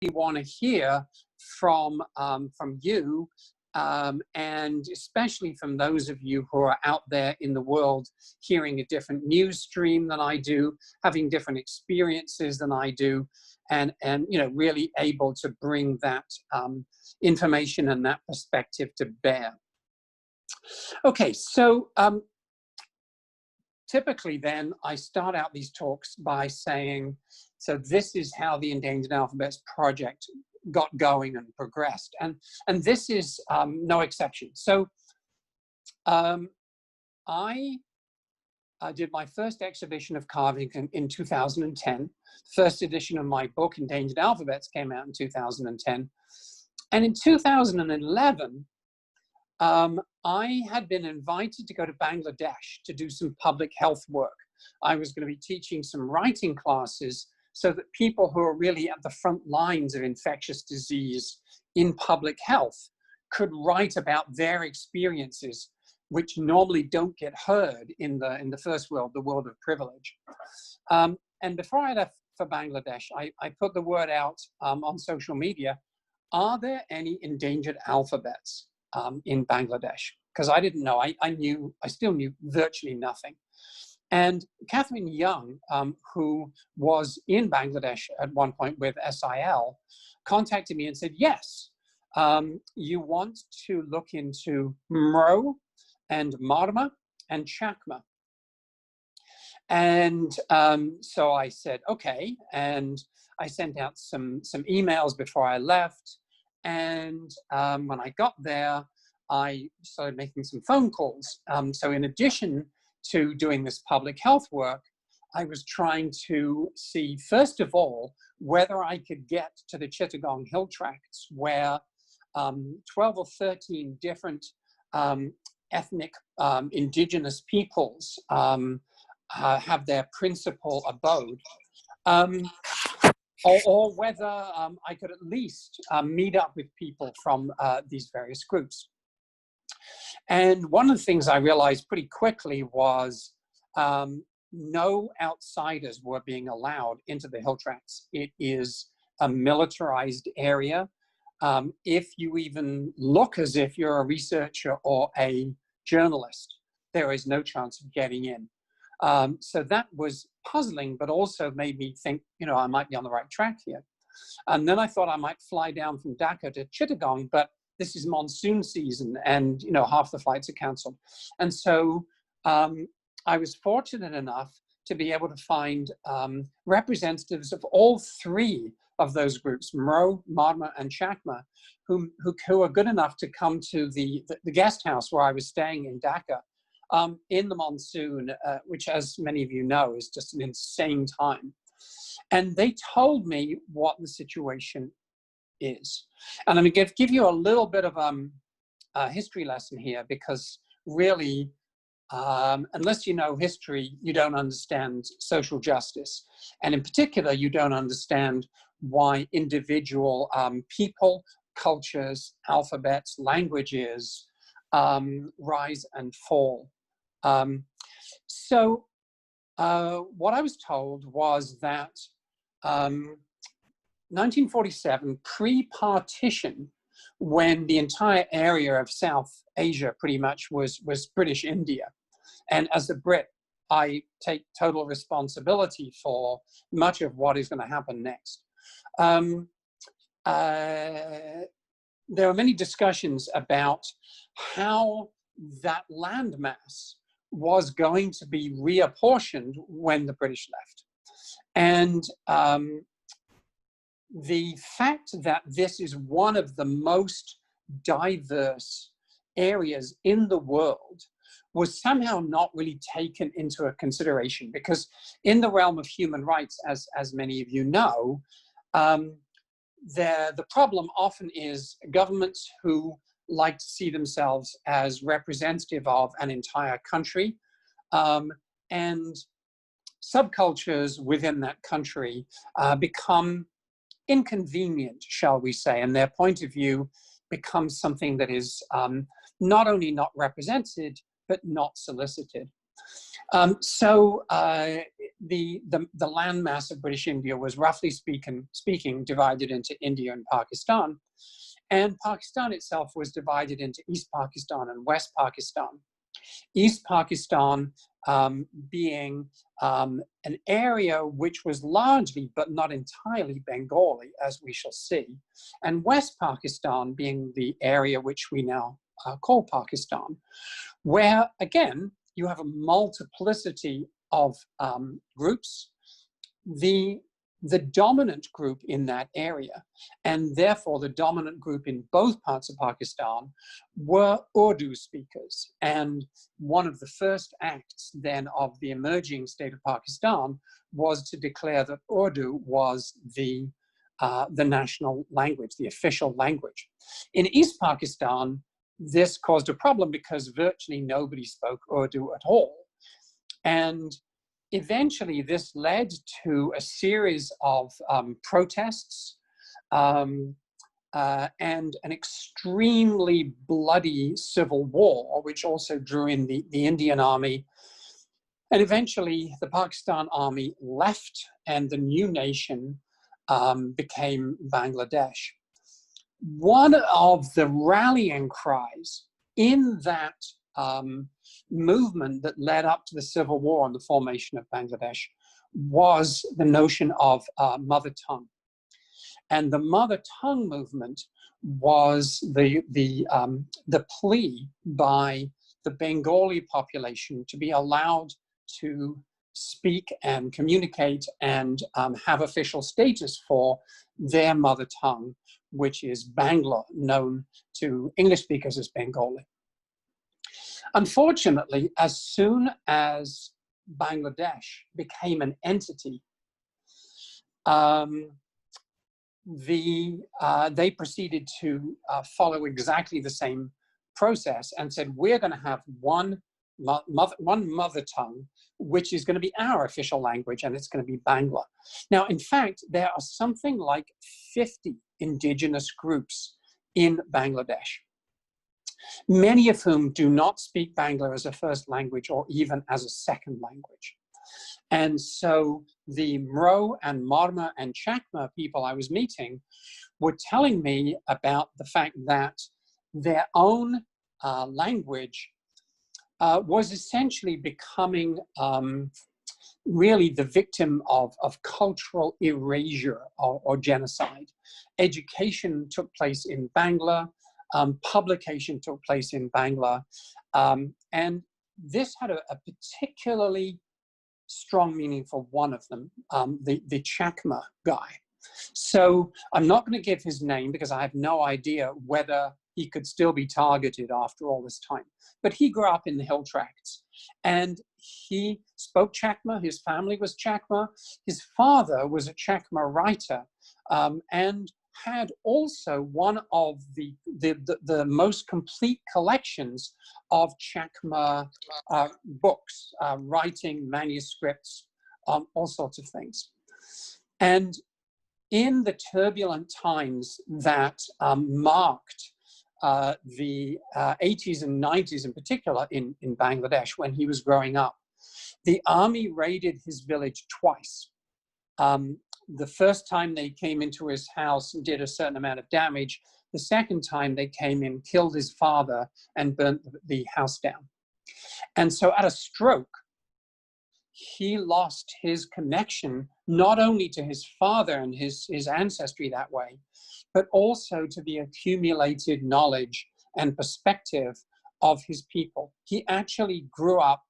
want to hear from you, and especially from those of you who are out there in the world hearing a different news stream than I do, having different experiences than I do, and you know, really able to bring that information and that perspective to bear. Okay, so typically then I start out these talks by saying, so this is how the Endangered Alphabets project got going and progressed, and this is no exception. So I did my first exhibition of carving in 2010. First edition of my book, Endangered Alphabets, came out in 2010. And in 2011, I had been invited to go to Bangladesh to do some public health work. I was going to be teaching some writing classes so that people who are really at the front lines of infectious disease in public health could write about their experiences, which normally don't get heard in the first world, the world of privilege. And before I left for Bangladesh, I put the word out on social media, are there any endangered alphabets in Bangladesh? Because I didn't know, I still knew virtually nothing. And Catherine Young, who was in Bangladesh at one point with SIL, contacted me and said, yes, you want to look into Mro and Marma and Chakma. And so I said, okay. And I sent out some emails before I left. And when I got there, I started making some phone calls. So in addition to doing this public health work, I was trying to see, first of all, whether I could get to the Chittagong Hill Tracts, where 12 or 13 different ethnic indigenous peoples have their principal abode, or whether I could at least meet up with people from these various groups. And one of the things I realized pretty quickly was no outsiders were being allowed into the hill tracts. It is a militarized area. If you even look as if you're a researcher or a journalist, there is no chance of getting in. So that was puzzling, but also made me think, you know, I might be on the right track here. And then I thought I might fly down from Dhaka to Chittagong, but this is monsoon season and, you know, half the flights are canceled. And so I was fortunate enough to be able to find representatives of all three of those groups, Mro, Marma, and Chakma, who are good enough to come to the guest house where I was staying in Dhaka in the monsoon, which, as many of you know, is just an insane time. And they told me what the situation is. And I'm going to give you a little bit of a history lesson here, because really, unless you know history, you don't understand social justice. And in particular, you don't understand why individual people, cultures, alphabets, languages rise and fall. So what I was told was that 1947, pre-partition, when the entire area of South Asia pretty much was British India. And as a Brit, I take total responsibility for much of what is going to happen next. There are many discussions about how that landmass was going to be reapportioned when the British left. And the fact that this is one of the most diverse areas in the world was somehow not really taken into a consideration, because in the realm of human rights, as many of you know, the problem often is governments who like to see themselves as representative of an entire country, and subcultures within that country become inconvenient, shall we say, and their point of view becomes something that is not only not represented, but not solicited. The landmass of British India was roughly speaking divided into India and Pakistan. And Pakistan itself was divided into East Pakistan and West Pakistan. East Pakistan being an area which was largely, but not entirely, Bengali, as we shall see, and West Pakistan being the area which we now call Pakistan, where, again, you have a multiplicity of groups. The dominant group in that area, and therefore the dominant group in both parts of Pakistan, were Urdu speakers. And one of the first acts then of the emerging state of Pakistan was to declare that Urdu was the national language, the official language. In East Pakistan, this caused a problem because virtually nobody spoke Urdu at all. And eventually, this led to a series of protests and an extremely bloody civil war, which also drew in the Indian army. And eventually, the Pakistan army left, and the new nation became Bangladesh. One of the rallying cries in that movement that led up to the civil war and the formation of Bangladesh was the notion of mother tongue. And the mother tongue movement was the plea by the Bengali population to be allowed to speak and communicate and have official status for their mother tongue, which is Bangla, known to English speakers as Bengali. Unfortunately, as soon as Bangladesh became an entity, they proceeded to follow exactly the same process and said, we're going to have one mother tongue, which is going to be our official language, and it's going to be Bangla. Now, in fact, there are something like 50 indigenous groups in Bangladesh, many of whom do not speak Bangla as a first language or even as a second language. And so the Mro and Marma and Chakma people I was meeting were telling me about the fact that their own language was essentially becoming really the victim of cultural erasure or genocide. Education took place in Bangla, publication took place in Bangla, and this had a particularly strong meaning for one of them, the Chakma guy. So I'm not going to give his name because I have no idea whether he could still be targeted after all this time. But he grew up in the hill tracts and he spoke Chakma. His family was Chakma. His father was a Chakma writer and had also one of the most complete collections of Chakma books, writing, manuscripts, all sorts of things. And in the turbulent times that marked the 80s and 90s in particular in Bangladesh, when he was growing up, the army raided his village twice. The first time they came into his house and did a certain amount of damage. The second time they came in, killed his father, and burnt the house down. And so at a stroke, he lost his connection not only to his father and his ancestry that way, but also to the accumulated knowledge and perspective of his people. He actually grew up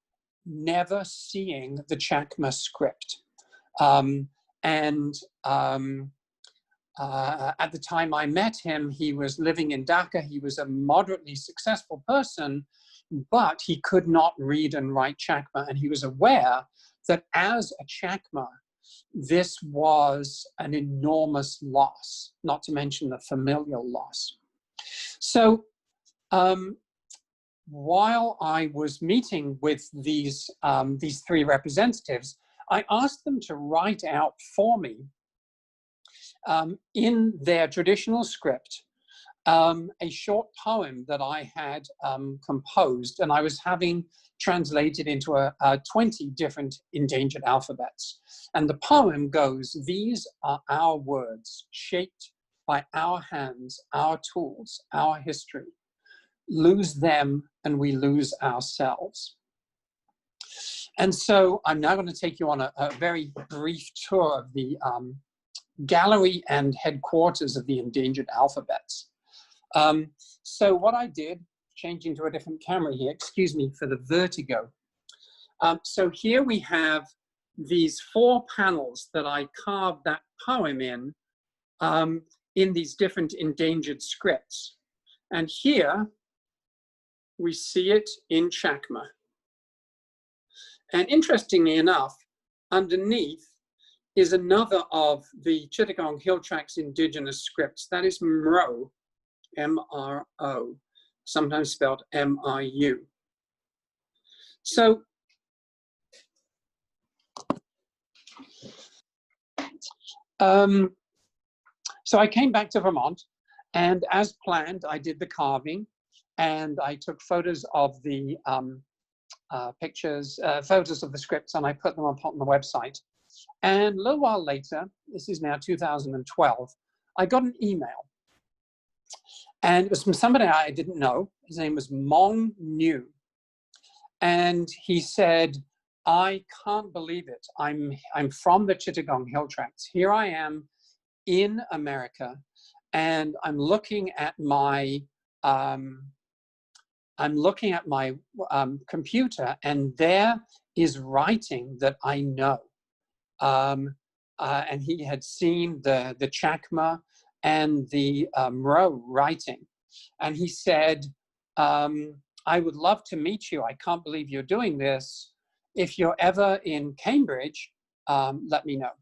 never seeing the Chakma script. At the time I met him, he was living in Dhaka. He was a moderately successful person, but he could not read and write Chakma. And he was aware that as a Chakma, this was an enormous loss, not to mention the familial loss. So while I was meeting with these three representatives, I asked them to write out for me in their traditional script a short poem that I had composed, and I was having translated into 20 different endangered alphabets. And the poem goes, "These are our words, shaped by our hands, our tools, our history. Lose them and we lose ourselves." And so I'm now going to take you on a very brief tour of the gallery and headquarters of the endangered alphabets. So what I did, changing to a different camera here, excuse me for the vertigo. So here we have these 4 panels that I carved that poem in these different endangered scripts. And here we see it in Chakma. And interestingly enough, underneath is another of the Chittagong Hill Tracts indigenous scripts. That is Mro, M-R-O, sometimes spelled M-I-U. So I came back to Vermont, and as planned, I did the carving, and I took photos of the photos of the scripts, and I put them up on the website. And a little while later, this is now 2012, I got an email. And it was from somebody I didn't know. His name was Mong. And he said, "I can't believe it. I'm from the Chittagong Hill Tracts. Here I am in America, and I'm looking at my computer, and there is writing that I know." And he had seen the Chakma and the Mro writing. And he said, "I would love to meet you. I can't believe you're doing this. If you're ever in Cambridge, let me know."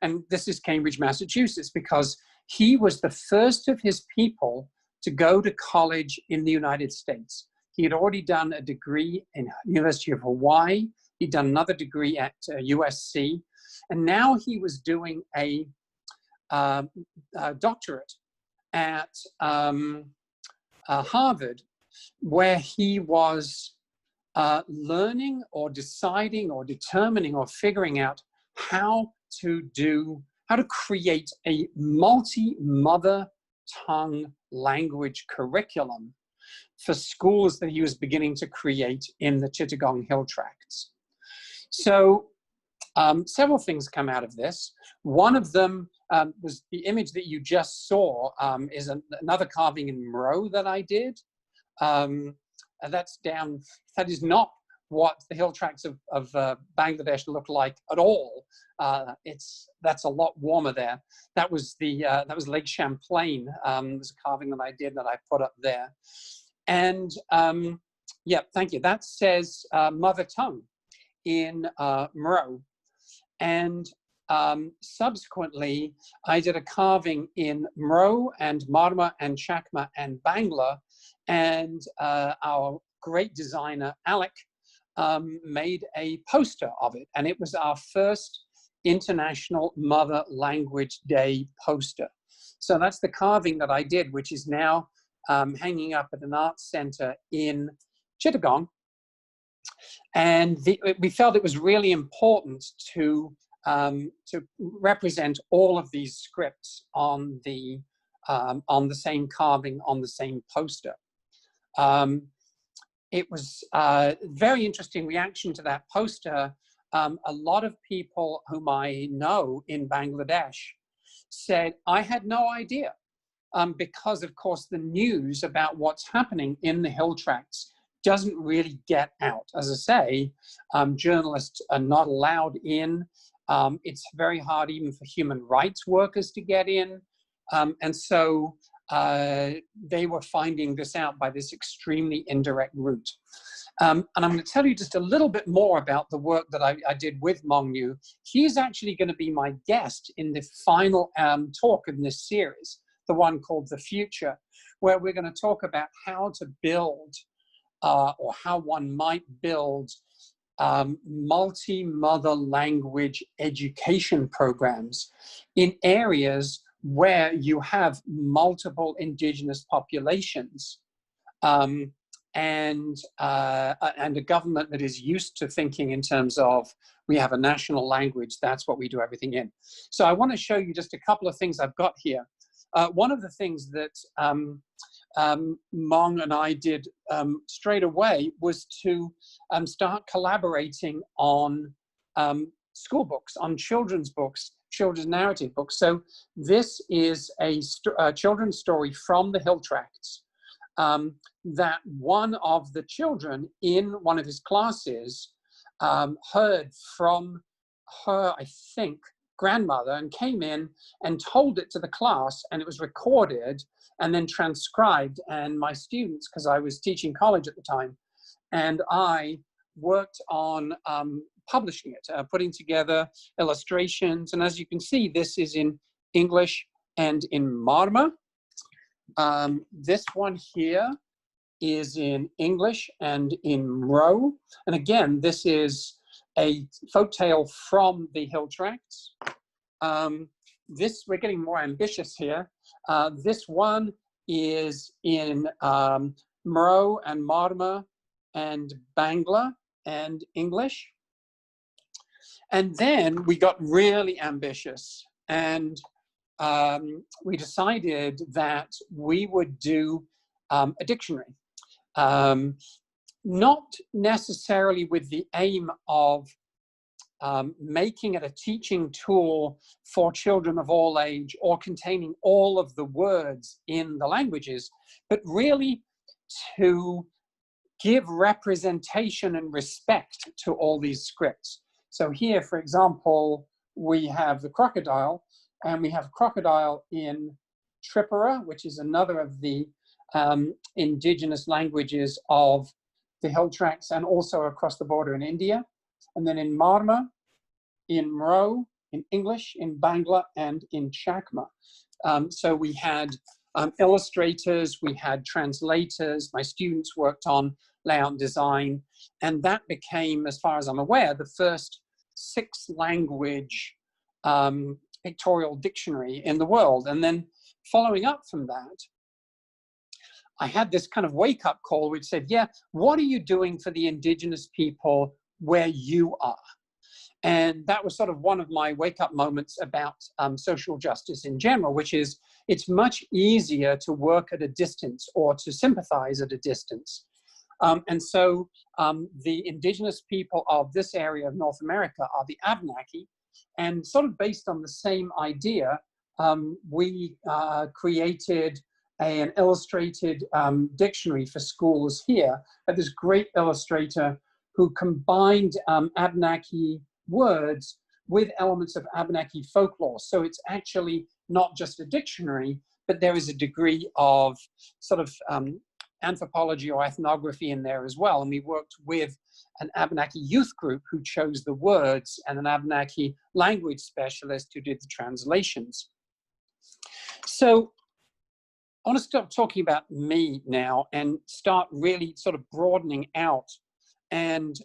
And this is Cambridge, Massachusetts, because he was the first of his people to go to college in the United States. He had already done a degree in University of Hawaii. He'd done another degree at USC. And now he was doing a doctorate at Harvard, where he was learning or deciding or determining or figuring out how to create a multi-mother tongue language curriculum for schools that he was beginning to create in the Chittagong Hill Tracts. So several things come out of this. One of them was the image that you just saw is another carving in Mro that I did. That is not what the hill tracts of Bangladesh look like at all. That's a lot warmer there. That was Lake Champlain. It was a carving that I did that I put up there. And yeah, thank you. That says mother tongue in Mro. And subsequently, I did a carving in Mro and Marma and Chakma and Bangla, and our great designer, Alec, made a poster of it. And it was our first International Mother Language Day poster. So that's the carving that I did, which is now hanging up at an art center in Chittagong. And we felt it was really important to represent all of these scripts on the same carving, on the same poster. It was a very interesting reaction to that poster. A lot of people whom I know in Bangladesh said, "I had no idea," because of course the news about what's happening in the hill tracts doesn't really get out. As I say, journalists are not allowed in. It's very hard even for human rights workers to get in. And so they were finding this out by this extremely indirect route. And I'm going to tell you just a little bit more about the work that I did with Mong. He's actually going to be my guest in the final talk in this series, the one called The Future, where we're going to talk about how to build or how one might build multi-mother language education programs in areas where you have multiple indigenous populations, and a government that is used to thinking in terms of, we have a national language, that's what we do everything in. So I want to show you just a couple of things I've got here. One of the things that Mong and I did straight away was to start collaborating on school books, on children's books, children's narrative books. So this is a children's story from the Hill Tracts that one of the children in one of his classes heard from her, I think, grandmother, and came in and told it to the class, and it was recorded and then transcribed. And my students, because I was teaching college at the time, and I worked on publishing it, putting together illustrations. And as you can see, this is in English and in Marma. This one here is in English and in Mro. And again, this is a folktale from the Hill Tracts. We're getting more ambitious here. This one is in Mro and Marma and Bangla and English. And then we got really ambitious, and we decided that we would do a dictionary. Not necessarily with the aim of making it a teaching tool for children of all age or containing all of the words in the languages, but really to give representation and respect to all these scripts. So here, for example, we have the crocodile, and we have crocodile in Tripura, which is another of the indigenous languages of the Hill Tracts, and also across the border in India. And then in Marma, in Mro, in English, in Bangla, and in Chakma. So we had illustrators, we had translators, my students worked on layout and design, and that became, as far as I'm aware, the first 6-language pictorial dictionary in the world. And then following up from that, I had this kind of wake-up call which said, yeah, what are you doing for the indigenous people where you are? And that was sort of one of my wake-up moments about social justice in general, which is it's much easier to work at a distance or to sympathize at a distance. And so the indigenous people of this area of North America are the Abenaki, and sort of based on the same idea, we created an illustrated dictionary for schools here. This great illustrator who combined Abenaki words with elements of Abenaki folklore. So it's actually not just a dictionary, but there is a degree of sort of anthropology or ethnography in there as well. And we worked with an Abenaki youth group who chose the words, and an Abenaki language specialist who did the translations. So I want to stop talking about me now and start really sort of broadening out and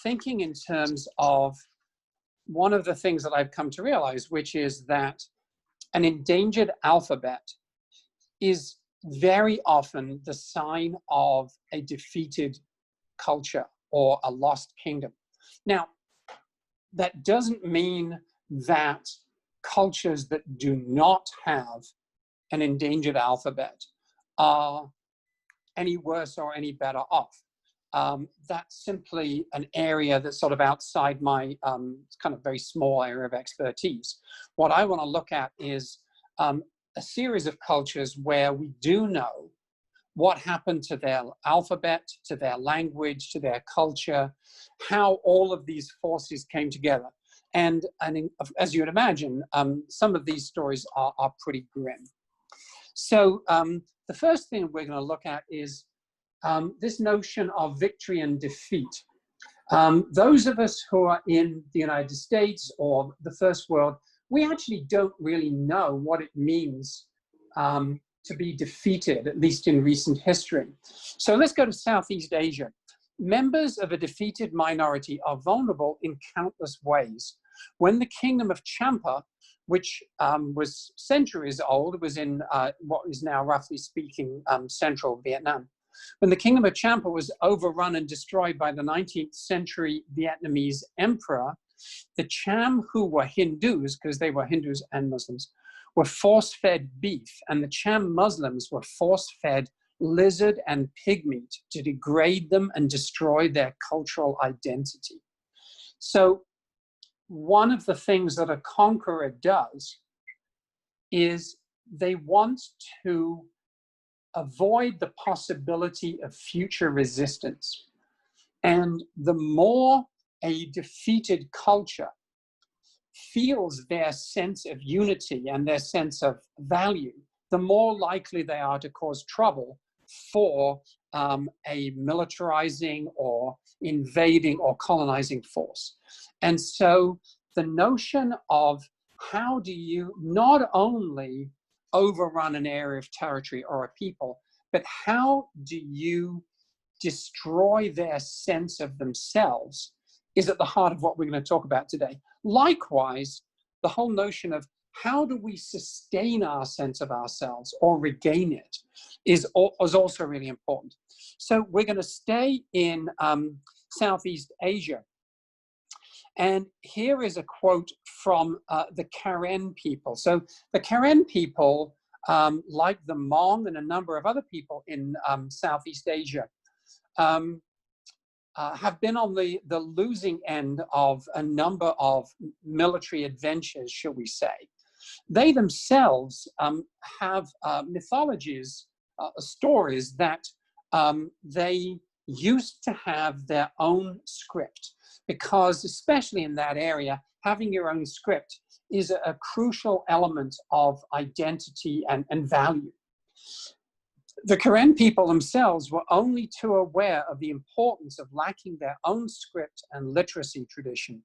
thinking in terms of one of the things that I've come to realize, which is that an endangered alphabet is very often the sign of a defeated culture or a lost kingdom. Now, that doesn't mean that cultures that do not have an endangered alphabet are any worse or any better off. That's simply an area that's sort of outside my kind of very small area of expertise. What I want to look at is a series of cultures where we do know what happened to their alphabet, to their language, to their culture, how all of these forces came together. And as you would imagine, some of these stories are pretty grim. So the first thing we're going to look at is this notion of victory and defeat. Those of us who are in the United States or the First World, we actually don't really know what it means to be defeated, at least in recent history. So let's go to Southeast Asia. Members of a defeated minority are vulnerable in countless ways. When the kingdom of Champa which was centuries old, was in what is now, roughly speaking, central Vietnam. When the kingdom of Champa was overrun and destroyed by the 19th century Vietnamese emperor, the Cham, who were Hindus, because they were Hindus and Muslims, were force-fed beef, and the Cham Muslims were force-fed lizard and pig meat to degrade them and destroy their cultural identity. So one of the things that a conqueror does is they want to avoid the possibility of future resistance. And the more a defeated culture feels their sense of unity and their sense of value, the more likely they are to cause trouble for a militarizing or invading or colonizing force. And so the notion of how do you not only overrun an area of territory or a people, but how do you destroy their sense of themselves is at the heart of what we're going to talk about today. Likewise, the whole notion of how do we sustain our sense of ourselves or regain it is also really important. So we're going to stay in Southeast Asia. And here is a quote from the Karen people. So the Karen people, like the Mong and a number of other people in Southeast Asia, have been on the losing end of a number of military adventures, shall we say. They themselves have mythologies, stories that they used to have their own script, because especially in that area, having your own script is a crucial element of identity and value. The Karen people themselves were only too aware of the importance of lacking their own script and literacy tradition.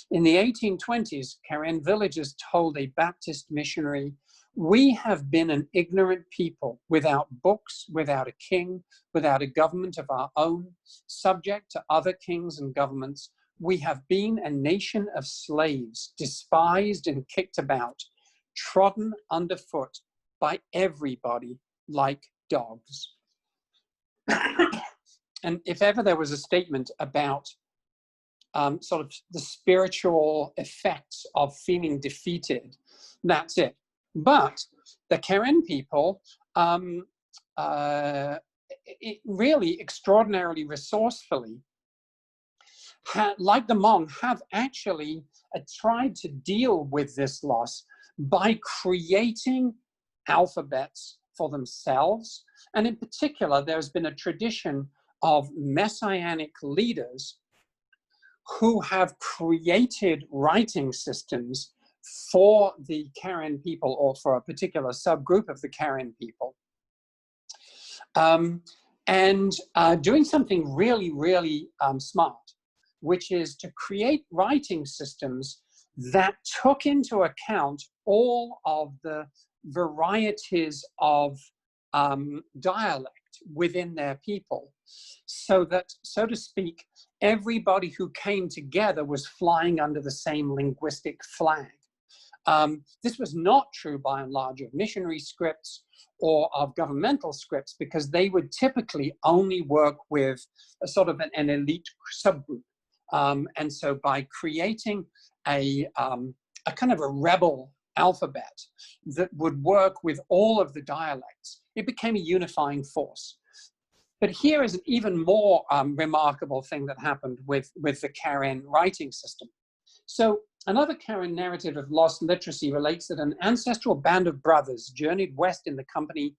In the 1820s, Karen villagers told a Baptist missionary, "We have been an ignorant people, without books, without a king, without a government of our own, subject to other kings and governments. We have been a nation of slaves, despised and kicked about, trodden underfoot by everybody like dogs." And if ever there was a statement about sort of the spiritual effects of feeling defeated, that's it. But the Karen people, really extraordinarily resourcefully, like the Hmong, have actually tried to deal with this loss by creating alphabets for themselves. And in particular, there's been a tradition of messianic leaders who have created writing systems for the Karen people, or for a particular subgroup of the Karen people. And doing something really, really smart, which is to create writing systems that took into account all of the varieties of dialect within their people, so that, so to speak, everybody who came together was flying under the same linguistic flag. This was not true by and large of missionary scripts or of governmental scripts, because they would typically only work with a sort of an elite subgroup. And so by creating a kind of a rebel alphabet that would work with all of the dialects, it became a unifying force. But here is an even more remarkable thing that happened with the Karen writing system. So another Karen narrative of lost literacy relates that an ancestral band of brothers journeyed west in the company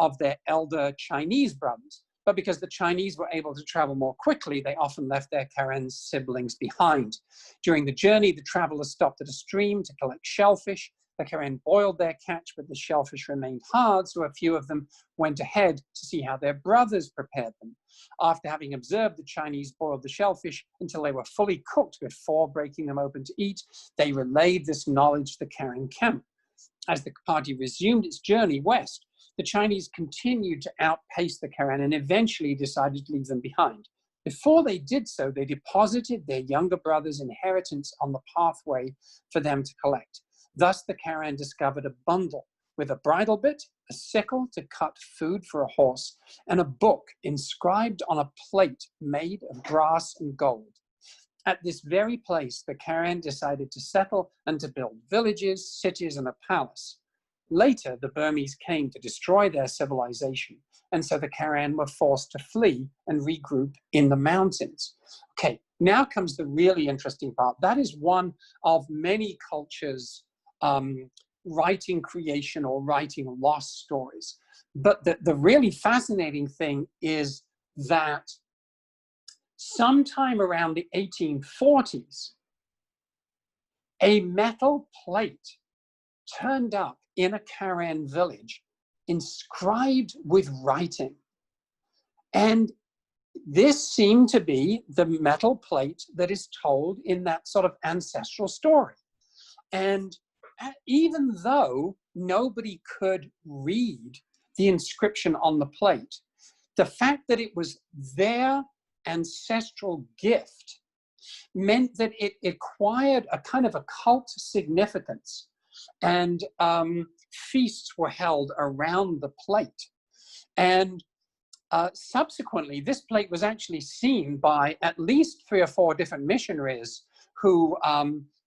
of their elder Chinese brothers. But because the Chinese were able to travel more quickly, they often left their Karen siblings behind. During the journey, the travelers stopped at a stream to collect shellfish. The Karen boiled their catch, but the shellfish remained hard, so a few of them went ahead to see how their brothers prepared them. After having observed the Chinese boiled the shellfish until they were fully cooked before breaking them open to eat, they relayed this knowledge to the Karen camp. As the party resumed its journey west, the Chinese continued to outpace the Karen and eventually decided to leave them behind. Before they did so, they deposited their younger brothers' inheritance on the pathway for them to collect. Thus, the Karen discovered a bundle with a bridle bit, a sickle to cut food for a horse, and a book inscribed on a plate made of brass and gold. At this very place, the Karen decided to settle and to build villages, cities, and a palace. Later, the Burmese came to destroy their civilization, and so the Karen were forced to flee and regroup in the mountains. Okay, now comes the really interesting part. That is one of many cultures writing creation or writing lost stories. But the really fascinating thing is that sometime around the 1840s, a metal plate turned up in a Karen village inscribed with writing. And this seemed to be the metal plate that is told in that sort of ancestral story. And even though nobody could read the inscription on the plate, the fact that it was their ancestral gift meant that it acquired a kind of occult significance, and feasts were held around the plate. And subsequently, this plate was actually seen by at least 3 or 4 different missionaries who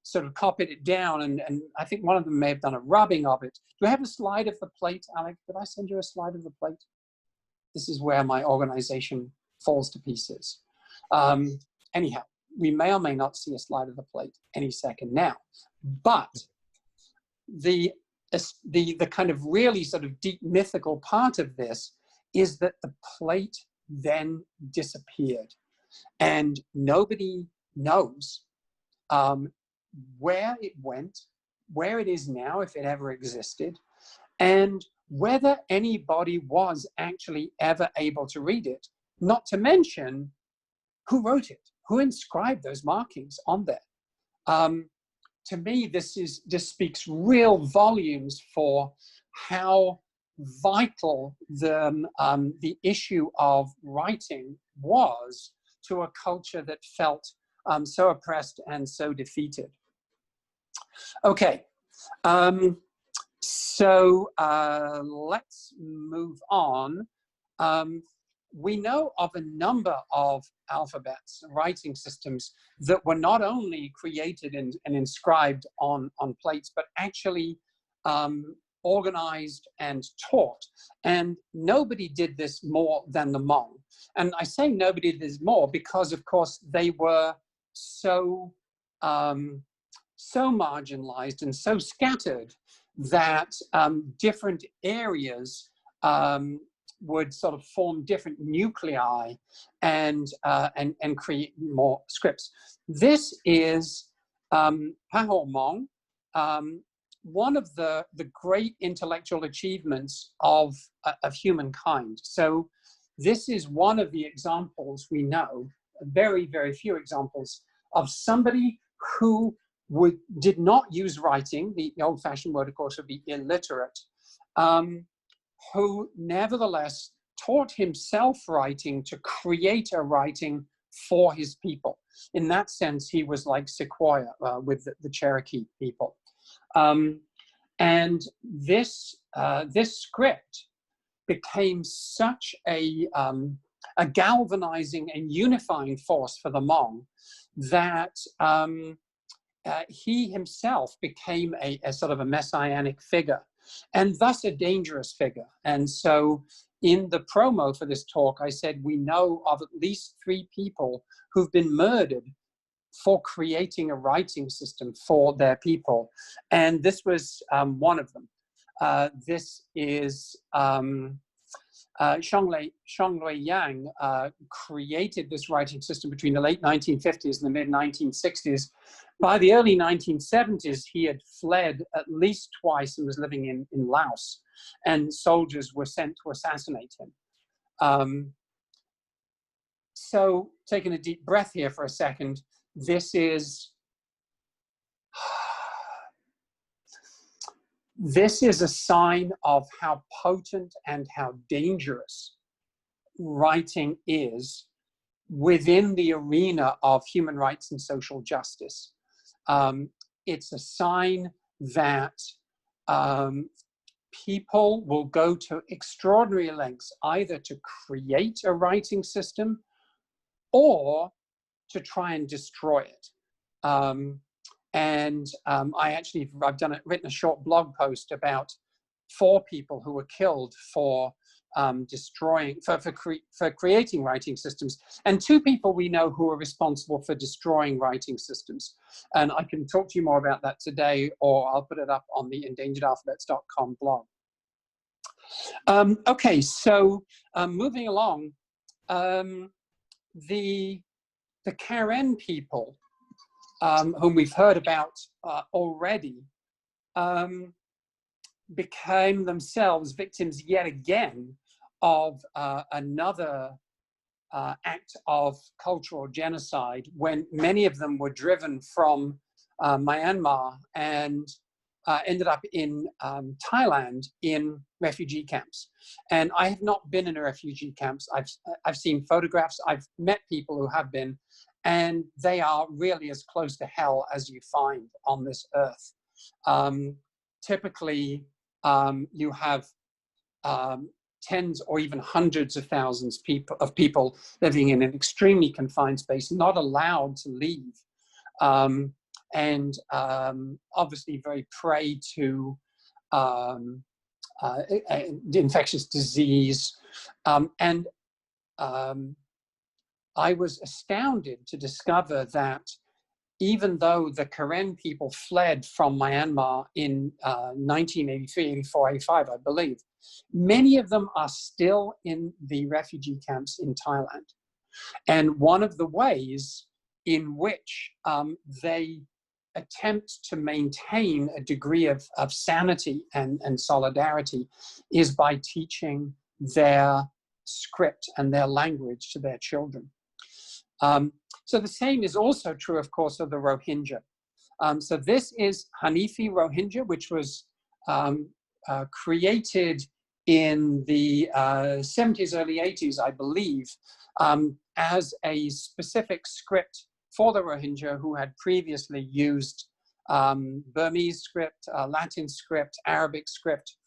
sort of copied it down, and I think one of them may have done a rubbing of it. Do I have a slide of the plate, Alec? Did I send you a slide of the plate? This is where my organization falls to pieces. Anyhow, we may or may not see a slide of the plate any second now. But the kind of really sort of deep mythical part of this is that the plate then disappeared, and nobody knows where it went, where it is now, if it ever existed, and whether anybody was actually ever able to read it, not to mention who wrote it, who inscribed those markings on there. To me, this speaks real volumes for how vital the issue of writing was to a culture that felt so oppressed and so defeated. Okay, so let's move on. We know of a number of alphabets, writing systems, that were not only created and inscribed on plates, but actually organized and taught. And nobody did this more than the Hmong. And I say nobody did this more because, of course, they were so marginalized and so scattered that different areas would sort of form different nuclei and create more scripts. This is Pahor Mong, one of the great intellectual achievements of humankind. So this is one of the examples we know, very, very few examples, of somebody who did not use writing. The old-fashioned word, of course, would be illiterate, who nevertheless taught himself writing to create a writing for his people. In that sense, he was like Sequoia with the Cherokee people. And this script became such a galvanizing and unifying force for the Hmong that he himself became a sort of a messianic figure, and thus a dangerous figure. And so in the promo for this talk, I said we know of at least 3 people who've been murdered for creating a writing system for their people. And this was one of them. This is Shuanglei Yang created this writing system between the late 1950s and the mid 1960s. By the early 1970s, he had fled at least twice and was living in Laos, and soldiers were sent to assassinate him. So taking a deep breath here for a second, this is a sign of how potent and how dangerous writing is within the arena of human rights and social justice. It's a sign that people will go to extraordinary lengths either to create a writing system or to try and destroy it. I've written a short blog post about 4 people who were killed for creating writing systems, and 2 people we know who are responsible for destroying writing systems. And I can talk to you more about that today, or I'll put it up on the endangeredalphabets.com blog. Okay, so moving along, the Karen people, whom we've heard about already, became themselves victims yet again of another act of cultural genocide, when many of them were driven from Myanmar and ended up in Thailand in refugee camps. And I have not been in a refugee camps. I've seen photographs, I've met people who have been, and they are really as close to hell as you find on this earth. Typically, you have tens or even hundreds of thousands of people living in an extremely confined space, not allowed to leave, and obviously very prey to infectious disease. I was astounded to discover that even though the Karen people fled from Myanmar in 1983, 84, 85, I believe, many of them are still in the refugee camps in Thailand. And one of the ways in which they attempt to maintain a degree of sanity and solidarity is by teaching their script and their language to their children. So the same is also true, of course, of the Rohingya. So this is Hanifi Rohingya, which was created in the 70s, early 80s, I believe, as a specific script for the Rohingya who had previously used Burmese script, Latin script, Arabic script.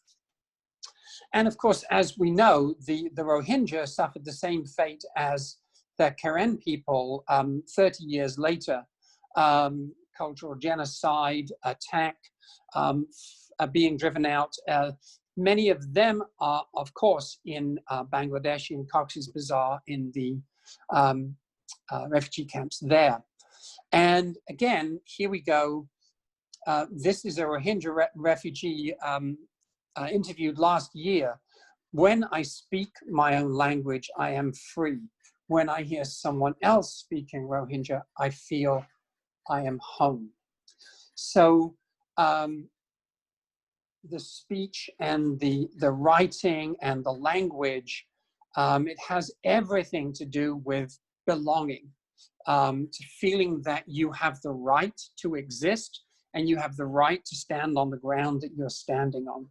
And of course, as we know, the Rohingya suffered the same fate as the Karen people 30 years later. Cultural genocide, attack, being driven out. Many of them are, of course, in Bangladesh, in Cox's Bazar, in the refugee camps there. And again, here we go. This is a Rohingya refugee interviewed last year. When I speak my own language, I am free. When I hear someone else speaking Rohingya, I feel I am home. So the speech and the writing and the language, it has everything to do with belonging, to feeling that you have the right to exist and you have the right to stand on the ground that you're standing on.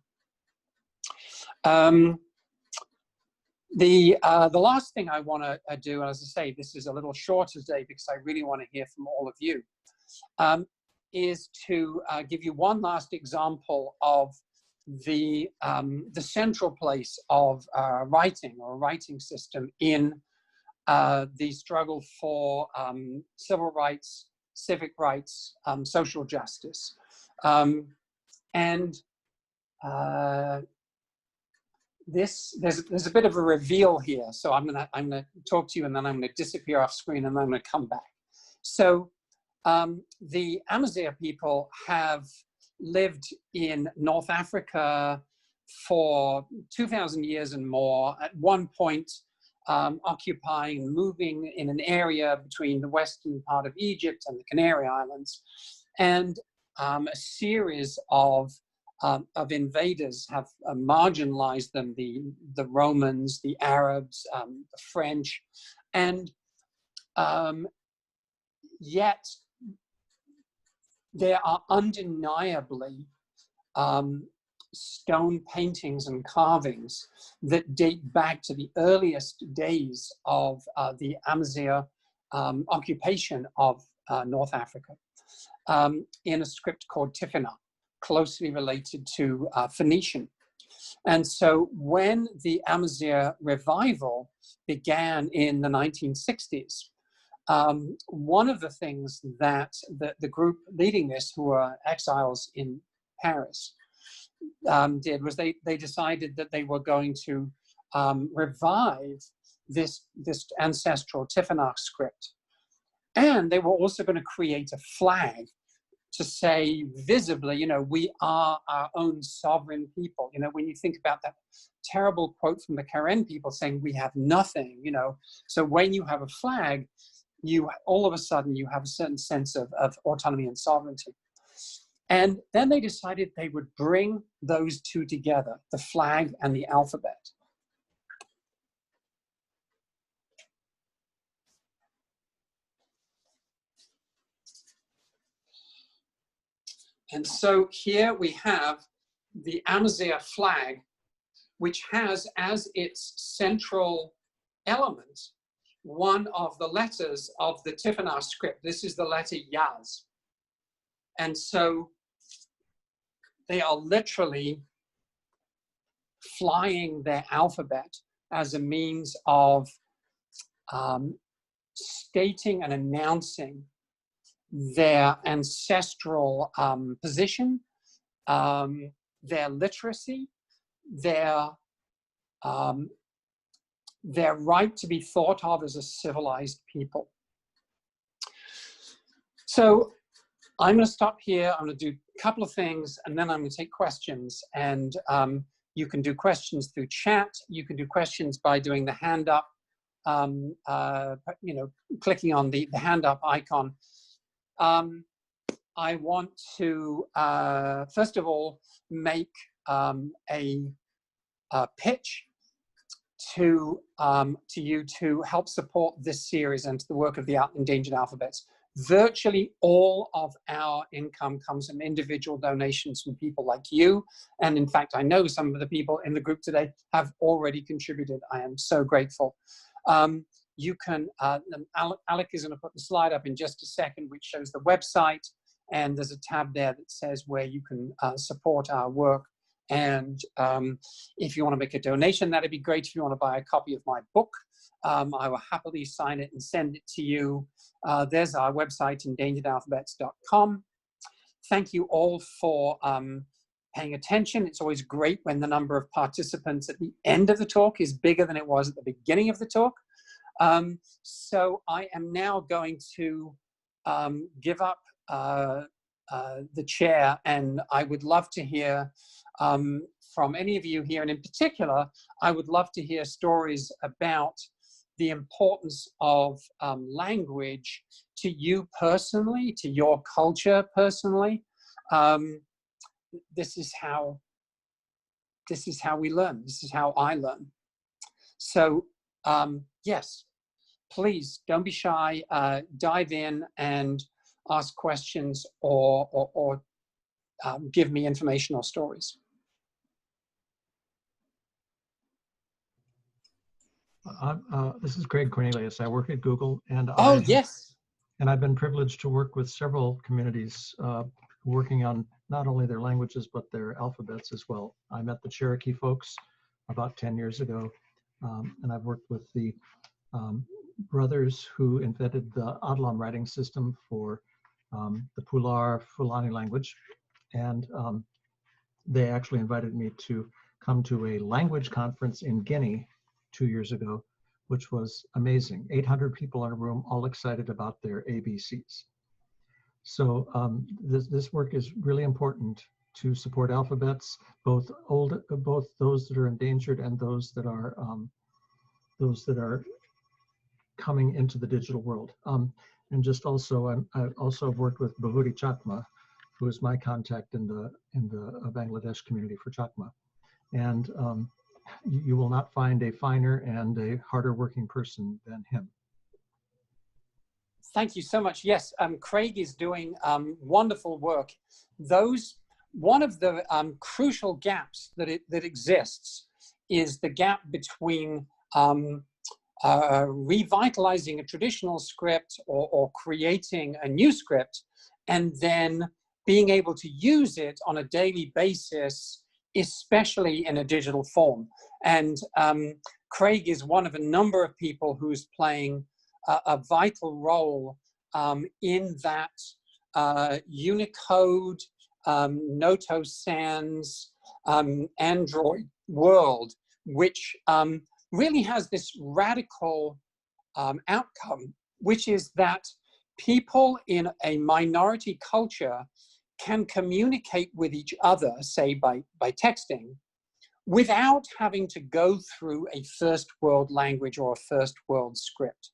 The last thing I want to do, and as I say, this is a little shorter today because I really want to hear from all of you, is to give you one last example of the central place of writing or writing system in the struggle for civil rights, civic rights, social justice. There's a bit of a reveal here. So I'm gonna talk to you and then I'm gonna disappear off screen and then I'm gonna come back. So the Amazigh people have lived in North Africa for 2,000 years and more, at one point occupying and moving in an area between the western part of Egypt and the Canary Islands. And a series of invaders have marginalized them, the Romans, the Arabs, the French, and yet there are undeniably stone paintings and carvings that date back to the earliest days of the Amazigh occupation of North Africa in a script called Tifina. closely related to Phoenician. And so when the Amazigh revival began in the 1960s, one of the things that the group leading this, who were exiles in Paris, did was they decided that they were going to revive this ancestral Tifinagh script. And they were also going to create a flag to say visibly, you know, we are our own sovereign people. You know, when you think about that terrible quote from the Karen people saying we have nothing, you know, so when you have a flag, you all of a sudden you have a certain sense of autonomy and sovereignty. And then they decided they would bring those two together, the flag and the alphabet. And so here we have the Amazigh flag, which has as its central element one of the letters of the Tifinagh script. This is the letter Yaz. And so they are literally flying their alphabet as a means of stating and announcing their ancestral position, their literacy, their right to be thought of as a civilized people. So I'm going to stop here. I'm going to do a couple of things, and then I'm going to take questions. And you can do questions through chat. You can do questions by doing the hand up, you know, clicking on the hand up icon. I want to, first of all, make a pitch to you to help support this series and to the work of the Endangered Alphabets. Virtually all of our income comes from individual donations from people like you. And in fact, I know some of the people in the group today have already contributed. I am so grateful. You can, Alec is going to put the slide up in just a second, which shows the website. And there's a tab there that says where you can support our work. And if you want to make a donation, that'd be great. If you want to buy a copy of my book, I will happily sign it and send it to you. There's our website, endangeredalphabets.com. Thank you all for paying attention. It's always great when the number of participants at the end of the talk is bigger than it was at the beginning of the talk. So I am now going to give up the chair, and I would love to hear from any of you here, and in particular, I would love to hear stories about the importance of language to you personally, to your culture personally. This is how we learn. This is how I learn. So yes, please don't be shy. Dive in and ask questions or give me information or stories. This is Greg Cornelius. I work at Google, and yes, and I've been privileged to work with several communities working on not only their languages but their alphabets as well. I met the Cherokee folks about 10 years ago, and I've worked with the brothers who invented the Adlam writing system for the Pular Fulani language, and they actually invited me to come to a language conference in Guinea 2 years ago, which was amazing. 800 people in a room, all excited about their ABCs. So this work is really important to support alphabets, both those that are endangered and those that are coming into the digital world. And just also, I also have worked with Bahudi Chakma, who is my contact in the Bangladesh community for Chakma. And you will not find a finer and a harder working person than him. Thank you so much. Yes, Craig is doing wonderful work. One of the crucial gaps that exists is the gap between revitalizing a traditional script or creating a new script, and then being able to use it on a daily basis, especially in a digital form. And Craig is one of a number of people who's playing a vital role in that Unicode, Noto Sans, Android world, which really has this radical outcome, which is that people in a minority culture can communicate with each other, say by texting, without having to go through a first world language or a first world script.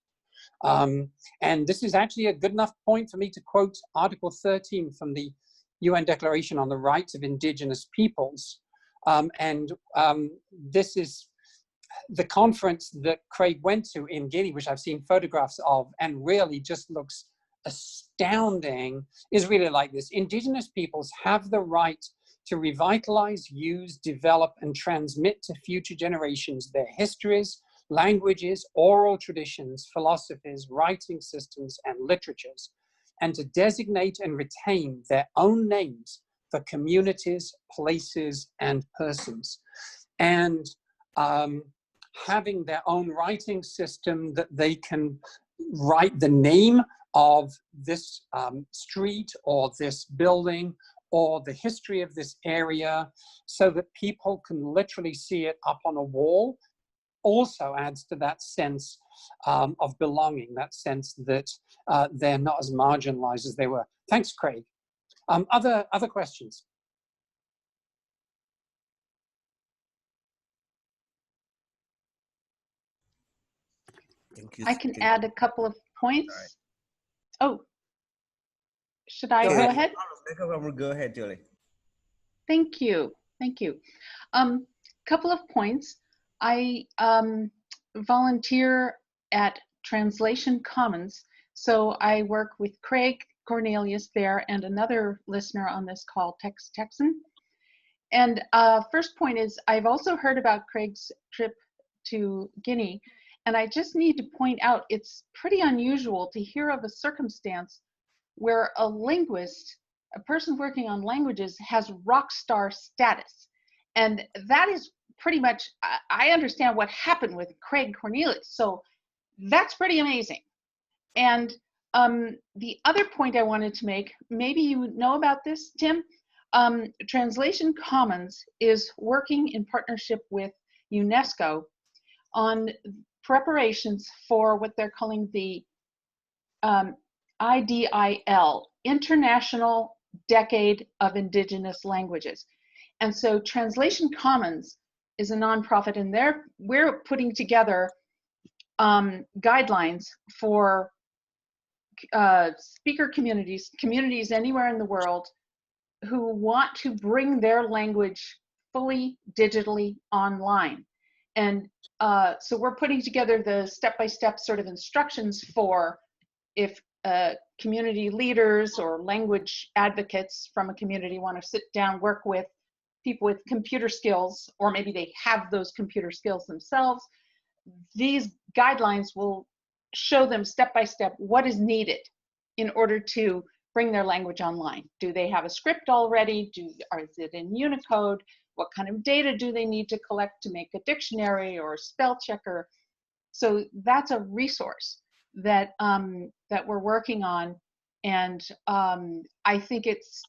And this is actually a good enough point for me to quote Article 13 from the UN Declaration on the Rights of Indigenous Peoples. This is the conference that Craig went to in Guinea, which I've seen photographs of, and really just looks astounding, is really like this. Indigenous peoples have the right to revitalize, use, develop, and transmit to future generations their histories, languages, oral traditions, philosophies, writing systems, and literatures, and to designate and retain their own names for communities, places, and persons. And having their own writing system that they can write the name of this street or this building or the history of this area so that people can literally see it up on a wall also adds to that sense of belonging, that sense that they're not as marginalized as they were. Thanks, Craig. Other questions? Thank you. I can add a couple of points. Right. Oh, should I go ahead? Go ahead, Julie. Thank you. Thank you. Couple of points. I volunteer at Translation Commons. So I work with Craig, Cornelius there, and another listener on this call, Texan. And first point is, I've also heard about Craig's trip to Guinea. And I just need to point out, it's pretty unusual to hear of a circumstance where a linguist, a person working on languages, has rock star status. And that is pretty much, I understand what happened with Craig Cornelius. So that's pretty amazing. And the other point I wanted to make, maybe you know about this, Tim, Translation Commons is working in partnership with UNESCO on preparations for what they're calling the IDIL, International Decade of Indigenous Languages. And so Translation Commons is a nonprofit, and we're putting together guidelines for speaker communities anywhere in the world who want to bring their language fully digitally online. And so we're putting together the step-by-step sort of instructions for if community leaders or language advocates from a community want to sit down, work with people with computer skills, or maybe they have those computer skills themselves. These guidelines will show them step-by-step what is needed in order to bring their language online. Do they have a script already? Is it in Unicode? What kind of data do they need to collect to make a dictionary or a spell checker? So that's a resource that that we're working on, and I think it's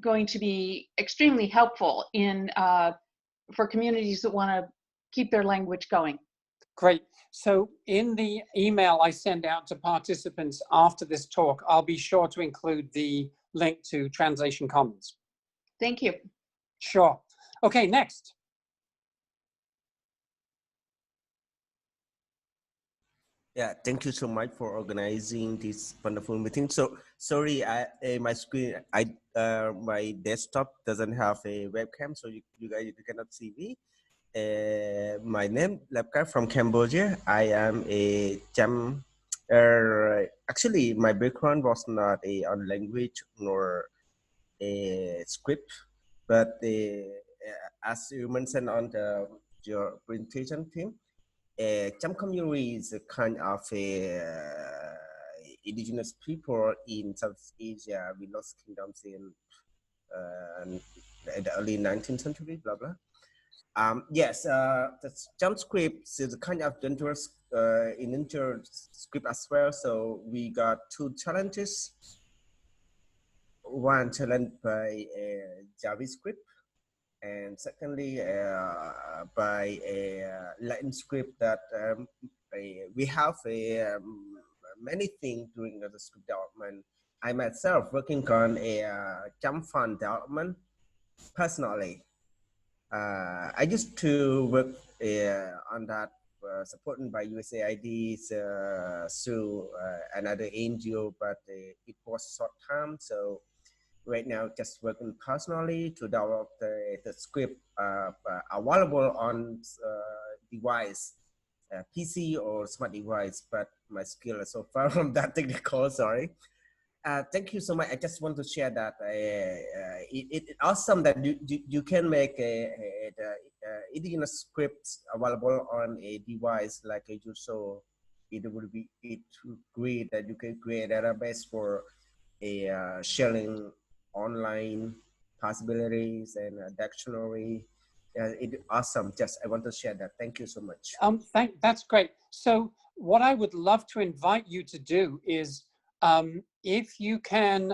going to be extremely helpful in for communities that want to keep their language going. Great. So in the email I send out to participants after this talk, I'll be sure to include the link to Translation Commons. Thank you. Sure. Okay, next. Yeah, thank you so much for organizing this wonderful meeting. So sorry, my screen, my desktop doesn't have a webcam, so you guys cannot see me. My name Lapkar from Cambodia. I am a Cham. Actually, my background was not on language nor a script, but as you mentioned on your presentation, Tim, Cham community is a kind of indigenous people in Southeast Asia. We lost kingdoms in in the early 19th century, blah, blah. Yes, the Cham script is a kind of dangerous integer script as well. So we got two challenges. One challenge by JavaScript, and secondly by a Latin script that we have many things during the script development. I myself working on a Cham font development personally. I used to work on that, supported by USAID through another NGO, but it was short term. So right now, just working personally to develop the script available on device, PC or smart device. But my skill is so far from that technical. Sorry. Thank you so much. I just want to share that it's awesome that you can make the indigenous scripts available on a device like you saw. It would be great that you can create a database for a sharing online possibilities and a dictionary. It's awesome. Just I want to share that. Thank you so much. That's great. So what I would love to invite you to do is, if you can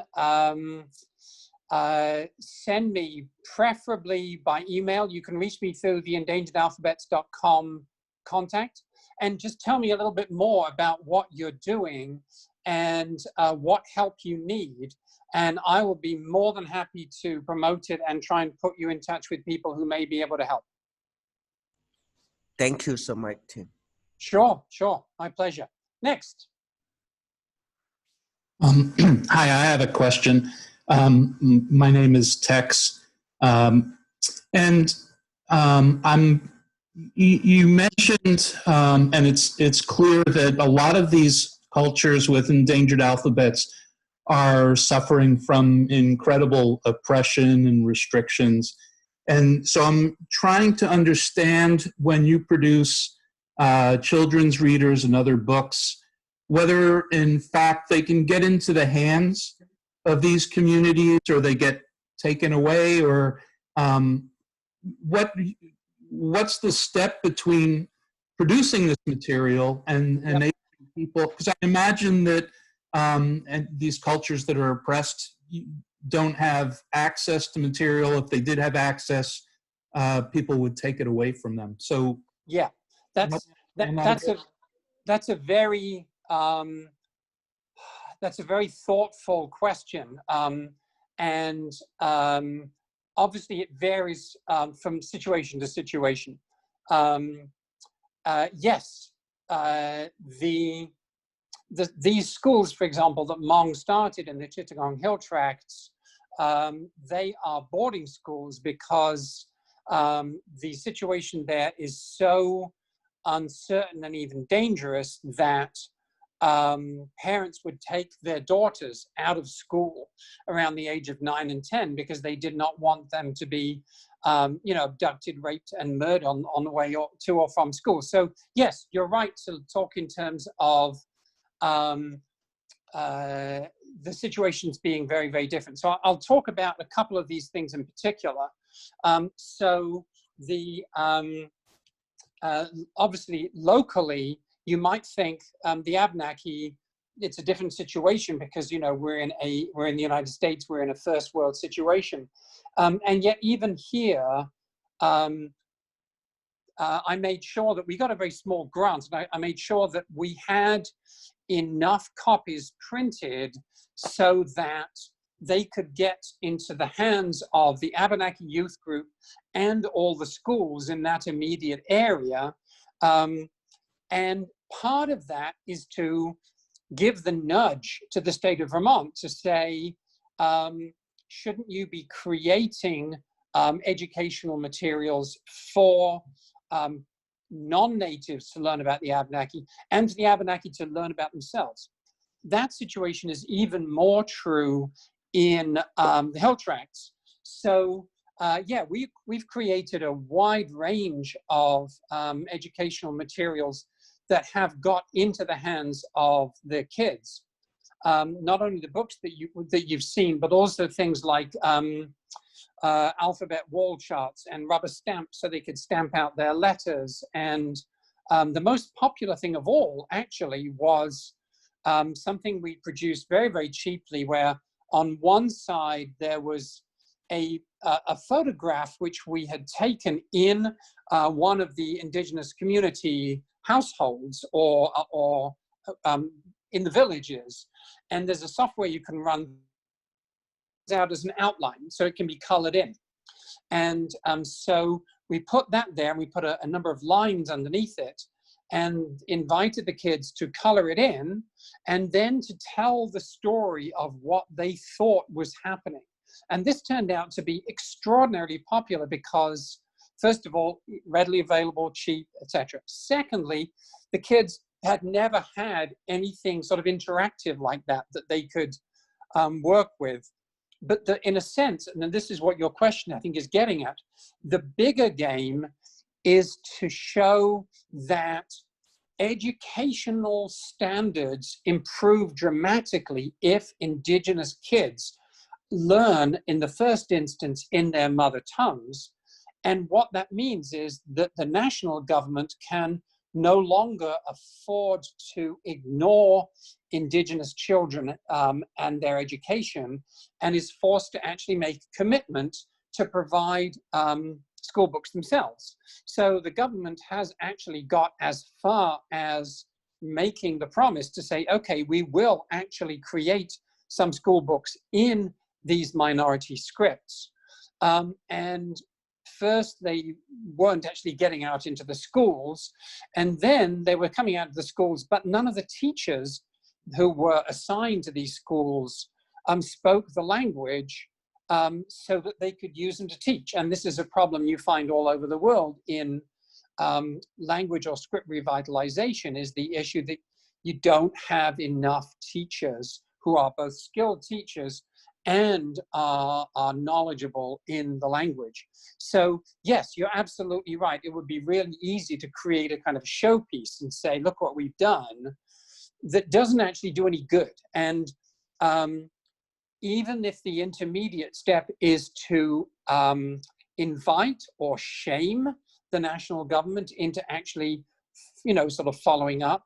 send me, preferably by email, you can reach me through the endangeredalphabets.com contact, and just tell me a little bit more about what you're doing and what help you need. And I will be more than happy to promote it and try and put you in touch with people who may be able to help. Thank you so much, Tim. Sure, sure. My pleasure. Next. Hi, I have a question. My name is Tex, and you mentioned, and it's clear that a lot of these cultures with endangered alphabets are suffering from incredible oppression and restrictions. And so I'm trying to understand, when you produce children's readers and other books, whether in fact they can get into the hands of these communities, or they get taken away, or what's the step between producing this material and enabling people? Because I imagine that and these cultures that are oppressed don't have access to material. If they did have access, people would take it away from them. So yeah, that's a very thoughtful question, and obviously it varies from situation to situation. Yes, these schools, for example, that Mong started in the Chittagong Hill Tracts, they are boarding schools because the situation there is so uncertain and even dangerous that parents would take their daughters out of school around the age of 9 and 10 because they did not want them to be abducted, raped, and murdered on the way to or from school. So yes, you're right to talk in terms of the situations being very, very different. So I'll talk about a couple of these things in particular. So the obviously locally, you might think the Abenaki, it's a different situation because we're in the United States, we're in a first world situation, and yet even here, I made sure that we got a very small grant, and I made sure that we had enough copies printed so that they could get into the hands of the Abenaki youth group and all the schools in that immediate area. And part of that is to give the nudge to the state of Vermont to say, shouldn't you be creating educational materials for non-natives to learn about the Abenaki and the Abenaki to learn about themselves? That situation is even more true in the Hill Tracts. So yeah, we've created a wide range of educational materials that have got into the hands of the kids. not only the books that you've seen, but also things like alphabet wall charts and rubber stamps so they could stamp out their letters. And the most popular thing of all actually was something we produced very, very cheaply, where on one side there was a photograph which we had taken in one of the indigenous community households or in the villages. And there's a software you can run out as an outline so it can be colored in. And so we put that there, and we put a number of lines underneath it and invited the kids to color it in and then to tell the story of what they thought was happening. And this turned out to be extraordinarily popular because, first of all, readily available, cheap, etc. Secondly, the kids had never had anything sort of interactive like that they could work with. But in a sense, and this is what your question I think is getting at, the bigger game is to show that educational standards improve dramatically if Indigenous kids learn in the first instance in their mother tongues. And what that means is that the national government can no longer afford to ignore Indigenous children and their education, and is forced to actually make a commitment to provide school books themselves. So the government has actually got as far as making the promise to say, okay, we will actually create some school books in these minority scripts. And first they weren't actually getting out into the schools, and then they were coming out of the schools, but none of the teachers who were assigned to these schools spoke the language so that they could use them to teach. And this is a problem you find all over the world in language or script revitalization, is the issue that you don't have enough teachers who are both skilled teachers and are knowledgeable in the language. So yes, you're absolutely right. It would be really easy to create a kind of showpiece and say, look what we've done, that doesn't actually do any good. And even if the intermediate step is to invite or shame the national government into actually, sort of following up,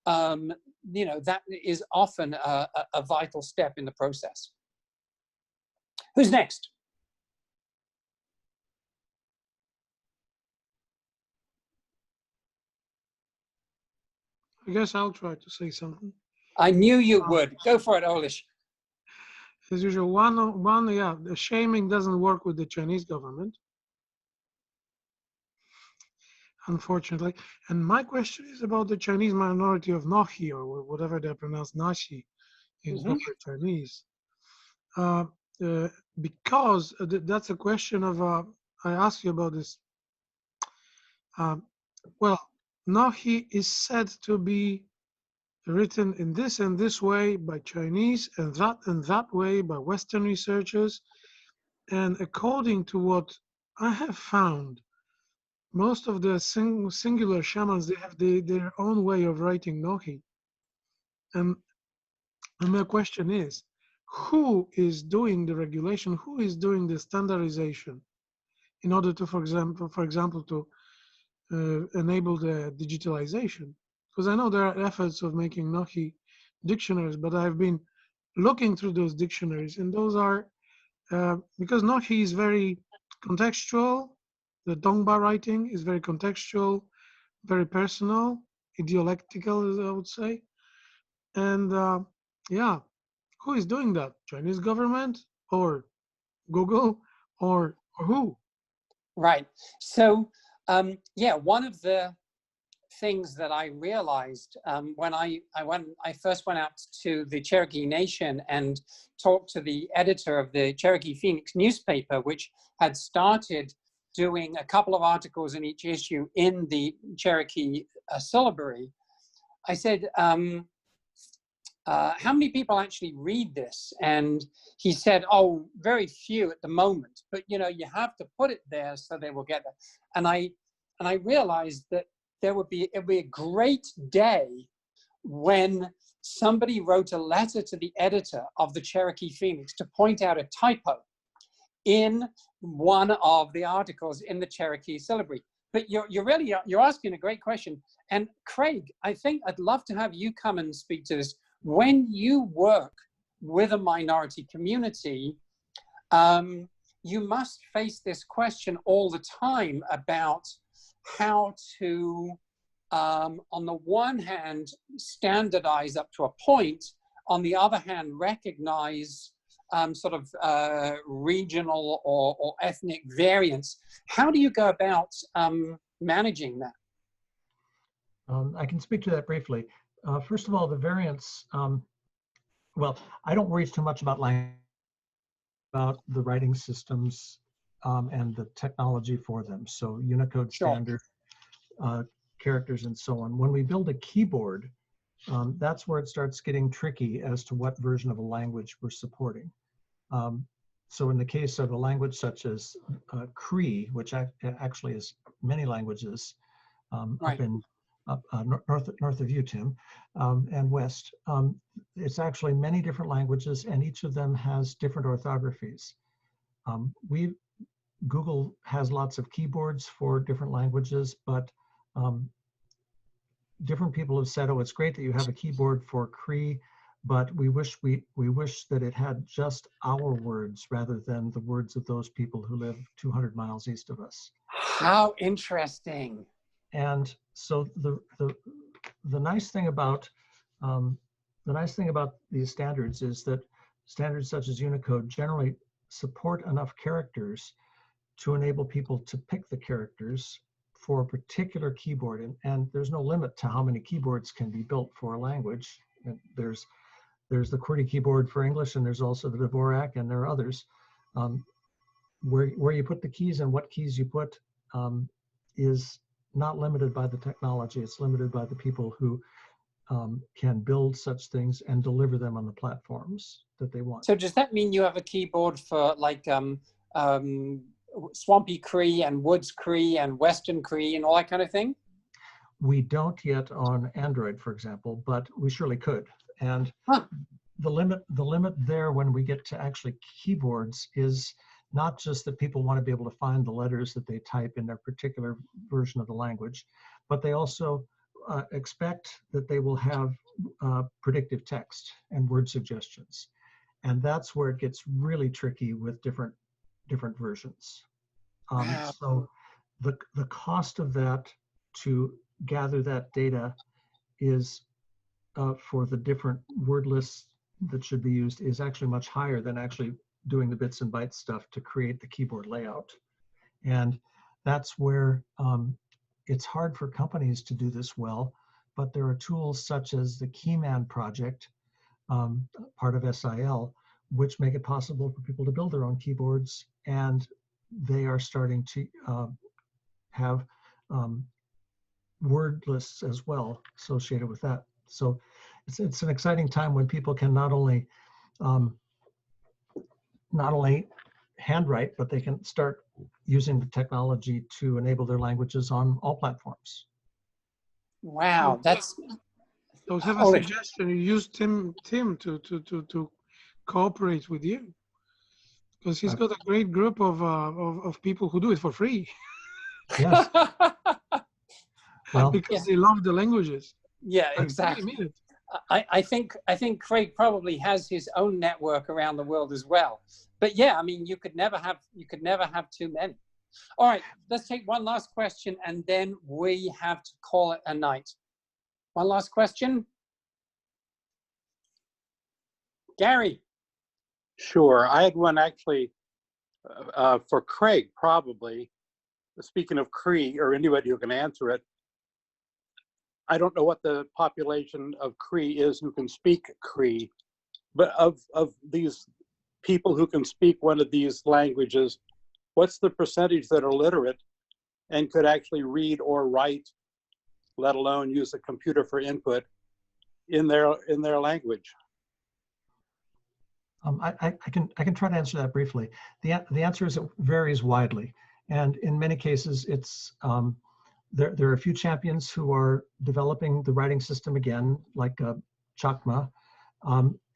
that is often a vital step in the process. Who's next? I guess I'll try to say something. I knew you would. Go for it, Olish. As usual, the shaming doesn't work with the Chinese government, unfortunately. And my question is about the Chinese minority of Nohi, or whatever they pronounce, Nashi in proper Chinese. Because that's a question of, I asked you about this. Well, Nohi is said to be written in this and this way by Chinese, and that way by Western researchers. And according to what I have found, most of the singular shamans, they have their own way of writing Nohi. And my question is, who is doing the regulation? Who is doing the standardization in order to, for example, to enable the digitalization? Because I know there are efforts of making Nohi dictionaries, but I've been looking through those dictionaries, and those are, because Nohi is very contextual, the Dongba writing is very contextual, very personal, idiolectical, as I would say. And who is doing that? Chinese government or Google or who? Right. So, one of the things that I realized when I first went out to the Cherokee Nation and talked to the editor of the Cherokee Phoenix newspaper, which had started doing a couple of articles in each issue in the Cherokee syllabary, I said, how many people actually read this? And he said, oh, very few at the moment, but you have to put it there so they will get it. And I realized that it would be a great day when somebody wrote a letter to the editor of the Cherokee Phoenix to point out a typo in one of the articles in the Cherokee Syllabary. But you're asking a great question. And Craig, I think I'd love to have you come and speak to this. When you work with a minority community, you must face this question all the time about how to, on the one hand, standardize up to a point, on the other hand, recognize sort of regional or ethnic variance. How do you go about managing that? I can speak to that briefly. First of all, the variance, well, I don't worry too much about language, about the writing systems and the technology for them. So Unicode standard characters and so on. When we build a keyboard, that's where it starts getting tricky as to what version of a language we're supporting. So in the case of a language such as Cree, which actually is many languages up north of you, Tim, and west, it's actually many different languages, and each of them has different orthographies. Google has lots of keyboards for different languages, but different people have said, oh, it's great that you have a keyboard for Cree, but we wish that it had just our words rather than the words of those people who live 200 miles east of us. How interesting. And so the nice thing about these standards is that standards such as Unicode generally support enough characters to enable people to pick the characters for a particular keyboard. And there's no limit to how many keyboards can be built for a language. And there's the QWERTY keyboard for English, and there's also the Dvorak, and there are others. Where you put the keys and what keys you put is not limited by the technology. It's limited by the people who can build such things and deliver them on the platforms that they want. So does that mean you have a keyboard for like Swampy Cree and Woods Cree and Western Cree and all that kind of thing? We don't yet on Android, for example, but we surely could. And the limit there when we get to actually keyboards is not just that people want to be able to find the letters that they type in their particular version of the language, but they also expect that they will have predictive text and word suggestions. And that's where it gets really tricky with different versions. Wow. So the cost of that to gather that data is for the different word lists that should be used is actually much higher than actually doing the bits and bytes stuff to create the keyboard layout. And that's where it's hard for companies to do this well, but there are tools such as the Keyman project, part of SIL, which make it possible for people to build their own keyboards, and they are starting to have word lists as well associated with that. So it's an exciting time when people can not only handwrite, but they can start using the technology to enable their languages on all platforms. Wow, that's. So have a suggestion. You use Tim to cooperate with you, because he's got a great group of people who do it for free. Yes. Well, because they love the languages. Yeah, exactly. I think Craig probably has his own network around the world as well. But yeah, I mean, you could never have too many. All right, let's take one last question, and then we have to call it a night. One last question. Gary. Sure, I had one actually for Craig, probably. Speaking of Cree, or anybody who can answer it, I don't know what the population of Cree is who can speak Cree, but of these people who can speak one of these languages, what's the percentage that are literate and could actually read or write, let alone use a computer for input in their language? I can try to answer that briefly. The answer is it varies widely, and in many cases it's there are a few champions who are developing the writing system again, like Chakma,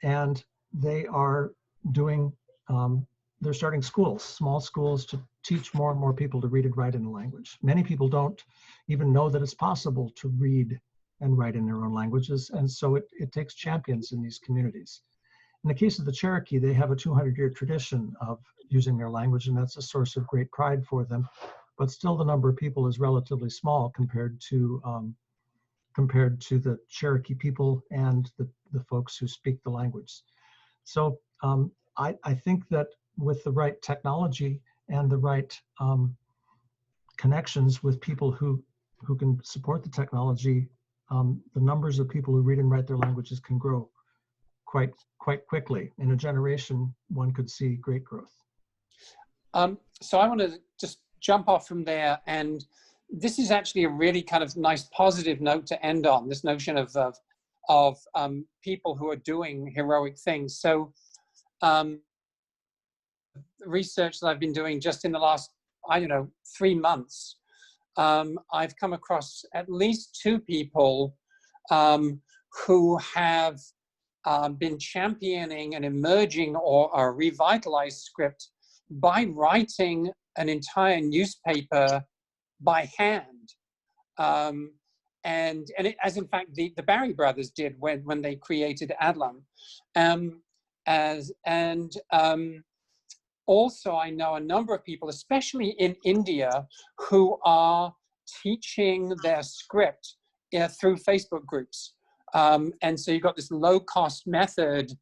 and they are doing, they're starting schools, small schools, to teach more and more people to read and write in the language. Many people don't even know that it's possible to read and write in their own languages, and so it takes champions in these communities. In the case of the Cherokee, they have a 200-year tradition of using their language, and that's a source of great pride for them. But still, the number of people is relatively small compared to the Cherokee people and the folks who speak the language. So I think that with the right technology and the right connections with people who can support the technology, the numbers of people who read and write their languages can grow quite quickly. In a generation, one could see great growth. So I want to just jump off from there, and this is actually a really kind of nice positive note to end on, this notion of people who are doing heroic things. So the research that I've been doing just in the last, 3 months, I've come across at least 2 people who have been championing an emerging or a revitalized script by writing an entire newspaper by hand. And as in fact the Barry brothers did when they created Adlam. Also, I know a number of people, especially in India, who are teaching their script through Facebook groups. And so you've got this low-cost method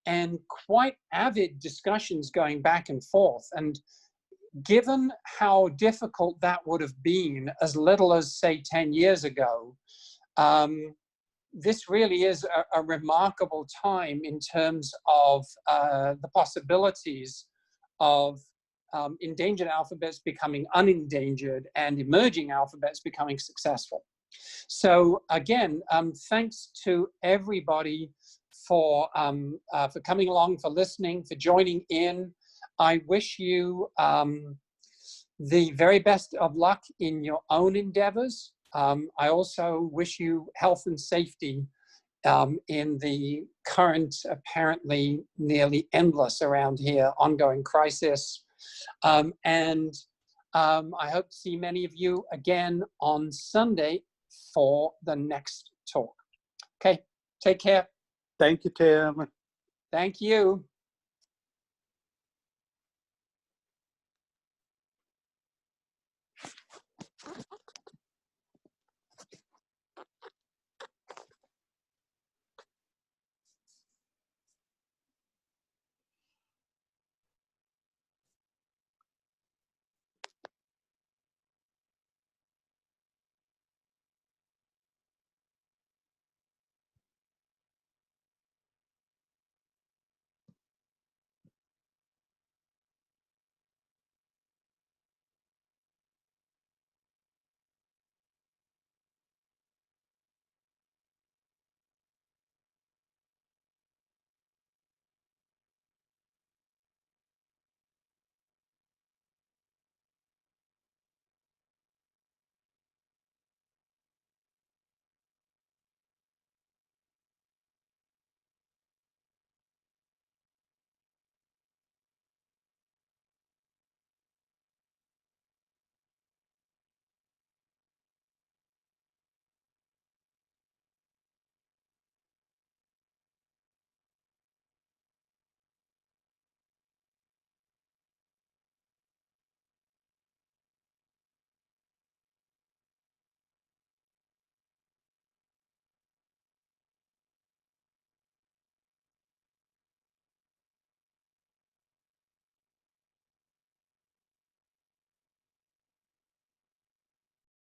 and quite avid discussions going back and forth. And given how difficult that would have been as little as, say, 10 years ago, this really is a remarkable time in terms of the possibilities of endangered alphabets becoming unendangered and emerging alphabets becoming successful. So again, thanks to everybody for coming along, for listening, for joining in. I wish you the very best of luck in your own endeavors. I also wish you health and safety in the current, apparently nearly endless around here, ongoing crisis. And I hope to see many of you again on Sunday for the next talk. Okay, take care. Thank you, Tim. Thank you.